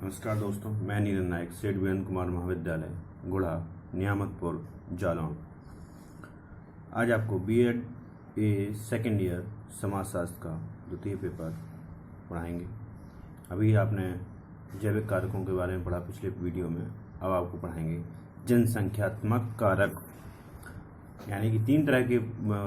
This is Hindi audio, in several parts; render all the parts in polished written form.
नमस्कार दोस्तों, मैं नीरज नायक, सेठ वीरेंद्र कुमार महाविद्यालय गुढ़ा, नियामतपुर, जालौन। आज आपको बीएड सेकेंड ईयर समाजशास्त्र का द्वितीय पेपर पढ़ाएंगे। अभी आपने जैविक कारकों के बारे में पढ़ा पिछले वीडियो में। अब आपको पढ़ाएंगे जनसंख्यात्मक कारक, यानी कि 3 तरह के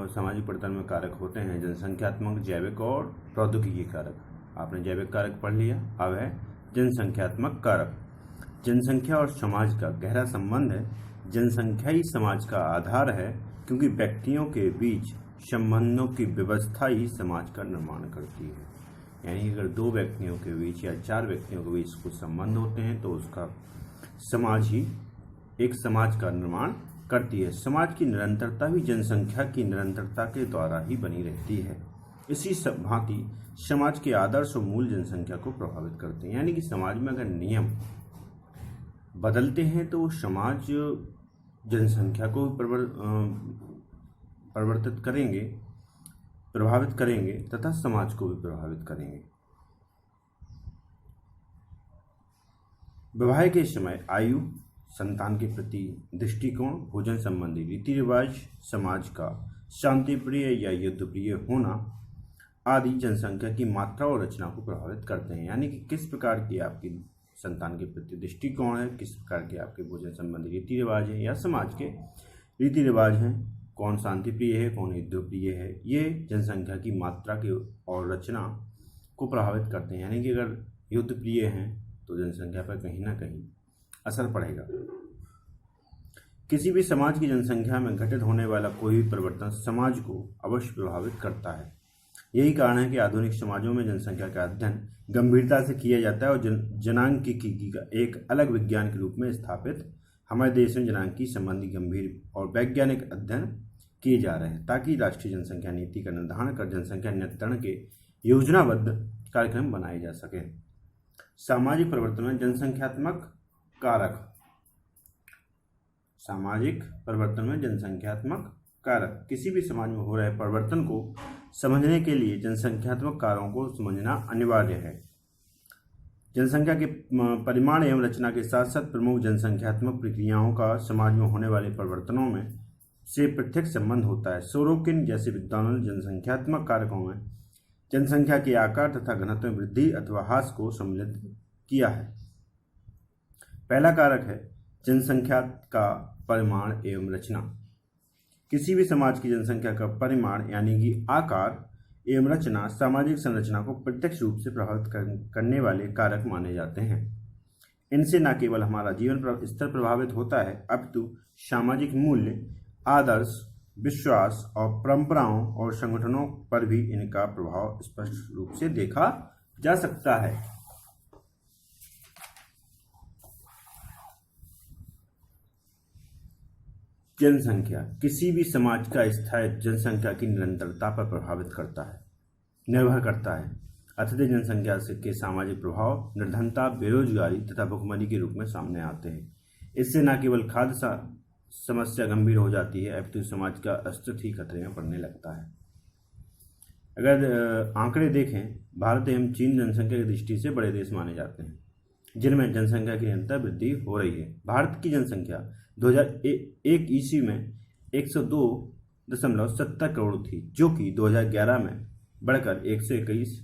सामाजिक परिवर्तन में कारक होते हैं: जनसंख्यात्मक, जैविक और प्रौद्योगिकी कारक। आपने जैविक कारक पढ़ लिया, अब है जनसंख्यात्मक कारक। जनसंख्या और समाज का गहरा संबंध है। जनसंख्या ही समाज का आधार है, क्योंकि व्यक्तियों के बीच संबंधों की व्यवस्था ही समाज का निर्माण करती है। यानी अगर 2 व्यक्तियों के बीच या 4 व्यक्तियों के बीच कुछ संबंध होते हैं तो उसका समाज ही एक समाज का निर्माण करती है। समाज की निरंतरता भी जनसंख्या की निरंतरता के द्वारा ही बनी रहती है। इसी भांति समाज के आदर्श और मूल जनसंख्या को प्रभावित करते हैं। यानी कि समाज में अगर नियम बदलते हैं तो समाज जनसंख्या को परिवर्तित करेंगे, प्रभावित करेंगे तथा समाज को भी प्रभावित करेंगे। विवाह के समय आयु, संतान के प्रति दृष्टिकोण, भोजन संबंधी रीति रिवाज, समाज का शांतिप्रिय या युद्धप्रिय होना आदि जनसंख्या की मात्रा और रचना को प्रभावित करते हैं। यानी कि किस प्रकार की आपकी संतान के प्रति दृष्टिकोण है, किस प्रकार के आपके भोजन संबंधी रीति रिवाज है या समाज के रीति रिवाज हैं, कौन शांतिप्रिय है, कौन युद्धप्रिय है, ये जनसंख्या की मात्रा की और रचना को प्रभावित करते हैं। यानी कि अगर युद्धप्रिय हैं तो जनसंख्या पर कहीं ना कहीं असर पड़ेगा। किसी भी समाज की जनसंख्या में घटित होने वाला कोई भी परिवर्तन समाज को अवश्य प्रभावित करता है। यही कारण है कि आधुनिक समाजों में जनसंख्या का अध्ययन गंभीरता से किया जाता है और जनांकीकी का एक अलग विज्ञान के रूप में स्थापित हमारे देश में जनांकी संबंधी गंभीर और वैज्ञानिक अध्ययन किए जा रहे हैं, ताकि राष्ट्रीय जनसंख्या नीति का निर्धारण कर जनसंख्या नियंत्रण के योजनाबद्ध कार्यक्रम बनाए जा सके। सामाजिक परिवर्तन में जनसंख्यात्मक कारक। सामाजिक परिवर्तन में जनसंख्यात्मक कारक। किसी भी समाज में हो रहे परिवर्तन को समझने के लिए जनसंख्यात्मक कारकों को समझना अनिवार्य है। जनसंख्या के परिमाण एवं रचना के साथ साथ प्रमुख जनसंख्यात्मक प्रक्रियाओं का समाज में होने वाले परिवर्तनों में से प्रत्यक्ष संबंध होता है। सोरोकिन जैसे विद्वानों ने जनसंख्यात्मक कारकों में जनसंख्या के आकार तथा घनत्व में वृद्धि अथवा ह्रास को सम्मिलित किया है। पहला कारक है जनसंख्या का परिमाण एवं रचना। किसी भी समाज की जनसंख्या का परिमाण यानी कि आकार एवं रचना सामाजिक संरचना को प्रत्यक्ष रूप से प्रभावित करने वाले कारक माने जाते हैं। इनसे न केवल हमारा जीवन स्तर प्रभावित होता है, अपितु सामाजिक मूल्य, आदर्श, विश्वास और परंपराओं और संगठनों पर भी इनका प्रभाव स्पष्ट रूप से देखा जा सकता है। जनसंख्या किसी भी समाज का स्थायित्व जनसंख्या की निरंतरता पर प्रभावित करता है, निर्भर करता है। अत्यधिक जनसंख्या के सामाजिक प्रभाव निर्धनता, बेरोजगारी तथा भुखमरी के रूप में सामने आते हैं। इससे न केवल खाद्य समस्या गंभीर हो जाती है, अपितु समाज का अस्तित्व ही खतरे में पड़ने लगता है। अगर आंकड़े देखें, भारत एवं चीन जनसंख्या की दृष्टि से बड़े देश माने जाते हैं, जिनमें जनसंख्या की निरंतर वृद्धि हो रही है। भारत की जनसंख्या 2001 ईस्वी में 102.70 करोड़ थी, जो कि 2011 में बढ़कर 121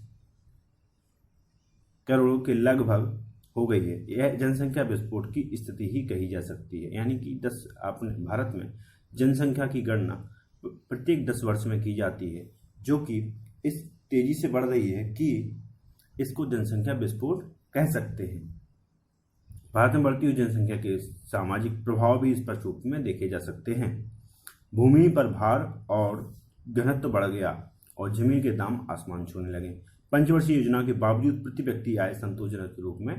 करोड़ के लगभग हो गई है। यह जनसंख्या विस्फोट की स्थिति ही कही जा सकती है। यानी कि भारत में जनसंख्या की गणना प्रत्येक 10 वर्ष में की जाती है, जो कि इस तेजी से बढ़ रही है कि इसको जनसंख्या विस्फोट कह सकते हैं। भारत में बढ़ती हुई जनसंख्या के सामाजिक प्रभाव भी स्पष्ट रूप में देखे जा सकते हैं। भूमि पर भार और घनत्व बढ़ गया और जमीन के दाम आसमान छूने लगे। पंचवर्षीय योजना के बावजूद प्रति व्यक्ति आय संतोषजनक रूप में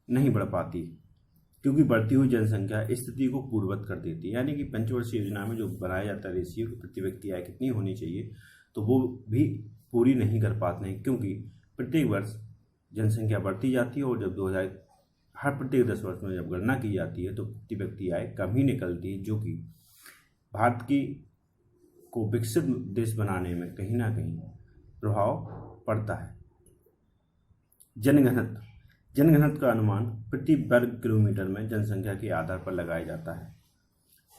नहीं बढ़ पाती, क्योंकि बढ़ती हुई जनसंख्या इस स्थिति को पूर्ववत कर देती है। यानी कि पंचवर्षीय योजना में जो बनाया जाता है रेशियो की प्रति व्यक्ति आय कितनी होनी चाहिए, तो वो भी पूरी नहीं कर पाते हैं, क्योंकि प्रत्येक वर्ष जनसंख्या बढ़ती जाती है और जब हर प्रत्येक 10 वर्ष में जब गणना की जाती है तो प्रति व्यक्ति आय कम ही निकलती है, जो कि भारत को विकसित देश बनाने में कहीं ना कहीं प्रभाव पड़ता है। जनघनत्व जनघनत्व का अनुमान प्रति वर्ग किलोमीटर में जनसंख्या के आधार पर लगाया जाता है।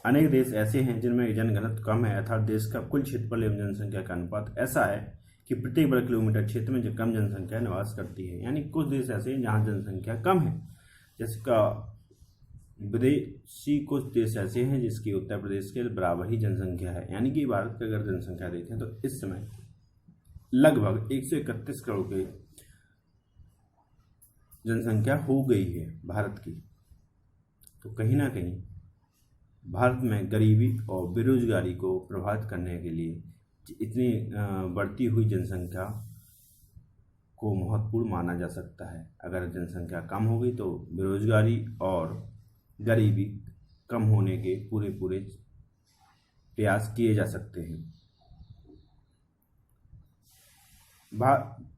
अनेक देश ऐसे हैं जिनमें जनघनत्व कम है, अर्थात देश का कुल क्षेत्रफल एवं जनसंख्या का अनुपात ऐसा है कि प्रत्येक वर्ग किलोमीटर क्षेत्र में जो कम जनसंख्या निवास करती है। यानी कुछ देश ऐसे हैं जहाँ जनसंख्या कम है, जिसका विदेशी कुछ देश ऐसे हैं जिसकी उत्तर प्रदेश के बराबर ही जनसंख्या है। यानी कि भारत की अगर जनसंख्या देखें तो इस समय लगभग 131 करोड़ की जनसंख्या हो गई है भारत की। तो कहीं ना कहीं भारत में गरीबी और बेरोजगारी को प्रभावित करने के लिए इतनी बढ़ती हुई जनसंख्या को महत्वपूर्ण माना जा सकता है। अगर जनसंख्या कम होगी तो बेरोजगारी और गरीबी कम होने के पूरे प्रयास किए जा सकते हैं।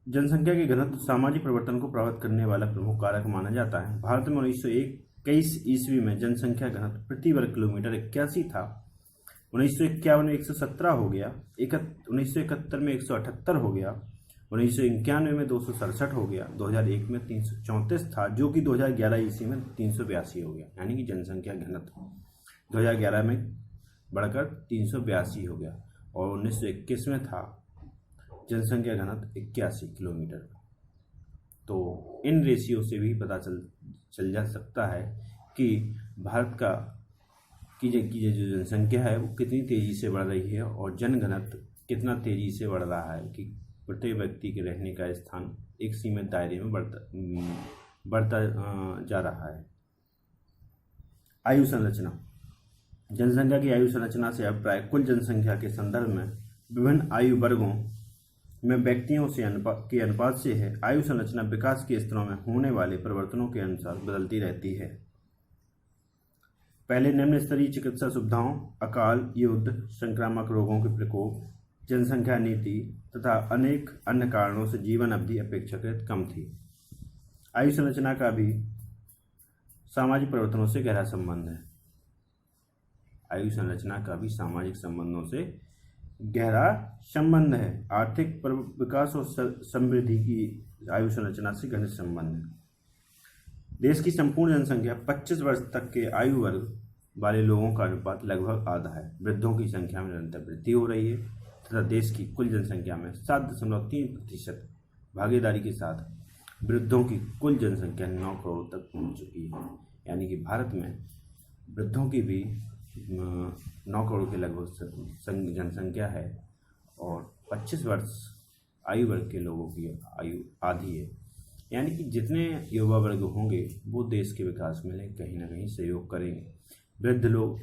जनसंख्या के घनत्व सामाजिक परिवर्तन को प्रभावित करने वाला प्रमुख कारक माना जाता है। भारत में 1921 ईस्वी में जनसंख्या घनत्व प्रति वर्ग किलोमीटर 81 था। 1951 में 117 हो गया, 1971 में 178 हो गया, 1991 में 267 हो गया, 2001 में 334 था, जो कि 2011 ईस्वी में 382 हो गया। यानी कि जनसंख्या घनत्व 2011 में बढ़कर 382 हो गया और 1921 में था जनसंख्या घनत्व 81 किलोमीटर। तो इन रेशियो से भी पता चल जा सकता है कि भारत की जो जनसंख्या है वो कितनी तेज़ी से बढ़ रही है और जनघनत्व कितना तेज़ी से बढ़ रहा है कि प्रत्येक व्यक्ति के रहने का स्थान एक सीमित दायरे में बढ़ता जा रहा है। आयु संरचना। जनसंख्या की आयु संरचना से अभिप्राय कुल जनसंख्या के संदर्भ में विभिन्न आयु वर्गों में व्यक्तियों के अनुपात से है। आयु संरचना विकास के स्तरों में होने वाले परिवर्तनों के अनुसार बदलती रहती है। पहले निम्न स्तरीय चिकित्सा सुविधाओं, अकाल, युद्ध, संक्रामक रोगों के प्रकोप, जनसंख्या नीति तथा अनेक अन्य कारणों से जीवन अवधि अपेक्षाकृत कम थी। आयु संरचना का भी सामाजिक परिवर्तनों से गहरा संबंध है। आयु संरचना का भी सामाजिक संबंधों से गहरा संबंध है। आर्थिक विकास और समृद्धि की आयु संरचना से घनिष्ठ संबंध है। देश की संपूर्ण जनसंख्या 25 वर्ष तक के आयु वर्ग वाले लोगों का अनुपात लगभग आधा है। वृद्धों की संख्या में निरंतर वृद्धि हो रही है तथा देश की कुल जनसंख्या में 7.3% भागीदारी के साथ वृद्धों की कुल जनसंख्या 9 करोड़ तक पहुंच चुकी है। यानी कि भारत में वृद्धों की भी 9 करोड़ के लगभग जनसंख्या है और 25 वर्ष आयु वर्ग के लोगों की आयु आधी है। यानी कि जितने युवा वर्ग होंगे वो देश के विकास में कहीं ना कहीं सहयोग करेंगे। वृद्ध लोग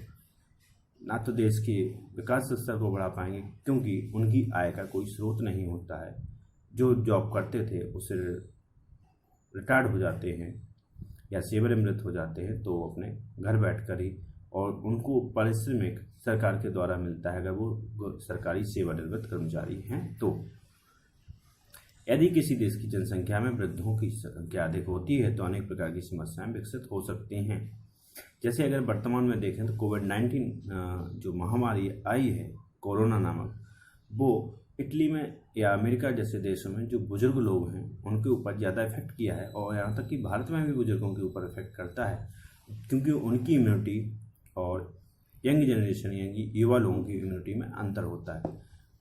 ना तो देश के विकास स्तर को बढ़ा पाएंगे क्योंकि उनकी आय का कोई स्रोत नहीं होता है। जो जॉब करते थे उससे रिटायर्ड हो जाते हैं या सेवानिवृत्त हो जाते हैं तो अपने घर बैठकर ही, और उनको पारिश्रमिक सरकार के द्वारा मिलता है अगर वो सरकारी सेवानिवृत्त कर्मचारी हैं। तो यदि किसी देश की जनसंख्या में वृद्धों की संख्या अधिक होती है तो अनेक प्रकार की समस्याएं विकसित हो सकती हैं। जैसे अगर वर्तमान में देखें तो कोविड-19 जो महामारी आई है कोरोना नामक, वो इटली में या अमेरिका जैसे देशों में जो बुजुर्ग लोग हैं उनके ऊपर ज़्यादा इफेक्ट किया है और यहाँ तक कि भारत में भी बुजुर्गों के ऊपर इफेक्ट करता है क्योंकि उनकी इम्यूनिटी और यंग जनरेशन यानी युवा लोगों की इम्यूनिटी में अंतर होता है।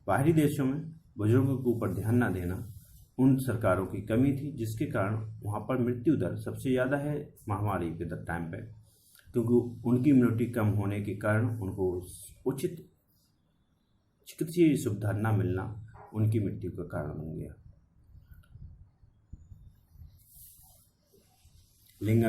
बाहरी देशों में बुजुर्गों के ऊपर ध्यान न देना उन सरकारों की कमी थी, जिसके कारण वहाँ पर मृत्यु दर सबसे ज़्यादा है महामारी के टाइम पे, क्योंकि उनकी इम्यूनिटी कम होने के कारण उनको उचित चिकित्सीय सुविधा न मिलना उनकी मृत्यु का कारण बन गया। लिंग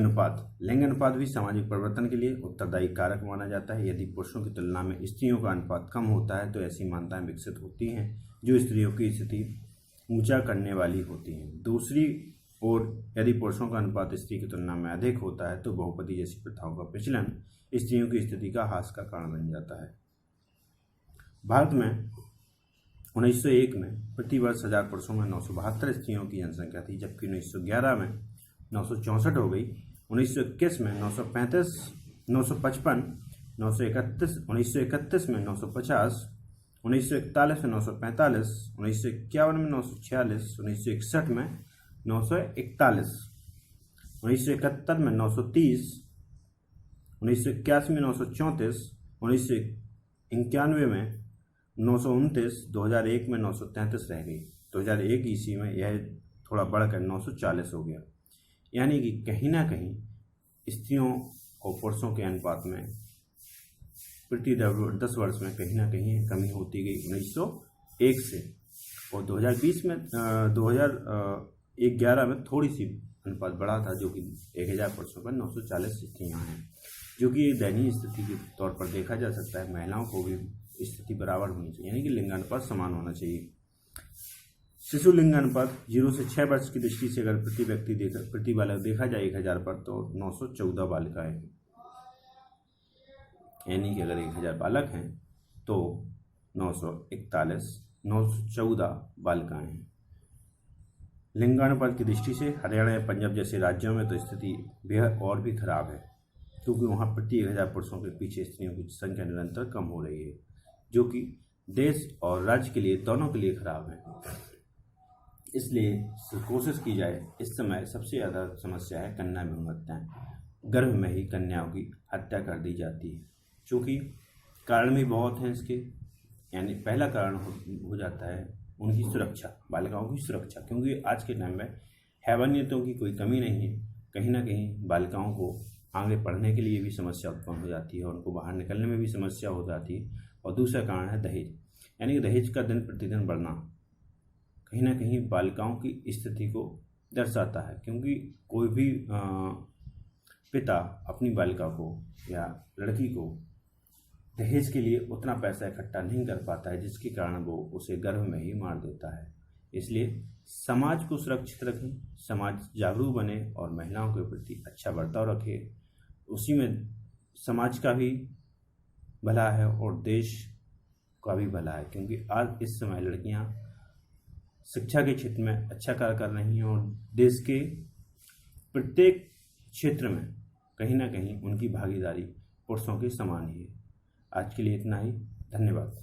अनुपात भी सामाजिक परिवर्तन के लिए उत्तरदायी कारक माना जाता है। यदि पुरुषों की तुलना में स्त्रियों का अनुपात कम होता है तो ऐसी मान्यताएं विकसित होती हैं जो स्त्रियों की स्थिति ऊंचा करने वाली होती हैं। दूसरी ओर यदि पुरुषों का अनुपात स्त्री की तुलना में अधिक होता है तो बहुपति जैसी प्रथाओं का प्रचलन स्त्रियों की स्थिति का हास का कारण बन जाता है। भारत में 1901 में प्रति वर्ष 1000 पुरुषों में 972 स्त्रियों की जनसंख्या थी, जबकि 1911 में 964 हो गई, 1921 में 955, 1931 में 950, 1941 में 945, 1951 में 946, 1961 में 941। 1971 में 930, 1981 में 934, 1991 में 929, 2001 में 933 रह गई। 2001 ईस्वी में यह थोड़ा बढ़कर 940 हो गया। यानी कि कहीं ना कहीं स्त्रियों और पुरुषों के अनुपात में प्रति 10 वर्ष में कहीं ना कहीं कमी होती गई 1901 से, और 2020 में 2011 में थोड़ी सी अनुपात बढ़ा था, जो कि 1000 पुरुषों पर 940 स्त्रियाँ हैं, जो कि एक दयनीय स्थिति के तौर पर देखा जा सकता है। महिलाओं को भी स्थिति बराबर होनी चाहिए, यानी कि लिंगानुपात समान होना चाहिए। शिशु लिंगानुपात 0 से 6 वर्ष की दृष्टि से अगर प्रति बालक देखा जाए 1000 पर, तो 914 बालिकाएं हैं। यानी कि अगर 1000 बालक हैं तो 914 बालिकाएं हैं। लिंगानुपात की दृष्टि से हरियाणा या पंजाब जैसे राज्यों में तो स्थिति बेहद और भी खराब है, क्योंकि वहाँ प्रति 1000 पुरुषों के पीछे स्त्रियों की संख्या निरंतर कम हो रही है, जो कि देश और राज्य के लिए, दोनों के लिए खराब है। इसलिए कोशिश की जाए। इस समय सबसे ज़्यादा समस्या है कन्या भ्रूण हत्याएं। गर्भ में ही कन्याओं की हत्या कर दी जाती है, चूँकि कारण भी बहुत हैं इसके। यानी पहला कारण हो जाता है उनकी सुरक्षा, बालिकाओं की सुरक्षा, क्योंकि आज के टाइम में हैवानियतों की कोई कमी नहीं है। कहीं ना कहीं बालिकाओं को आगे पढ़ने के लिए भी समस्या उत्पन्न हो जाती है, और उनको बाहर निकलने में भी समस्या हो जाती है। और दूसरा कारण है दहेज, यानी कि दहेज का दिन प्रतिदिन बढ़ना कहीं ना कहीं बालिकाओं की स्थिति को दर्शाता है, क्योंकि कोई भी पिता अपनी बालिका को या लड़की को दहेज के लिए उतना पैसा इकट्ठा नहीं कर पाता है, जिसके कारण वो उसे गर्भ में ही मार देता है। इसलिए समाज को सुरक्षित रखें, समाज जागरूक बने और महिलाओं के प्रति अच्छा बर्ताव रखे। उसी में समाज का भी भला है और देश का भी भला है, क्योंकि आज इस समय लड़कियां शिक्षा के क्षेत्र में अच्छा कार्य कर रही हैं और देश के प्रत्येक क्षेत्र में कहीं ना कहीं उनकी भागीदारी पुरुषों के समान ही है। आज के लिए इतना ही। धन्यवाद।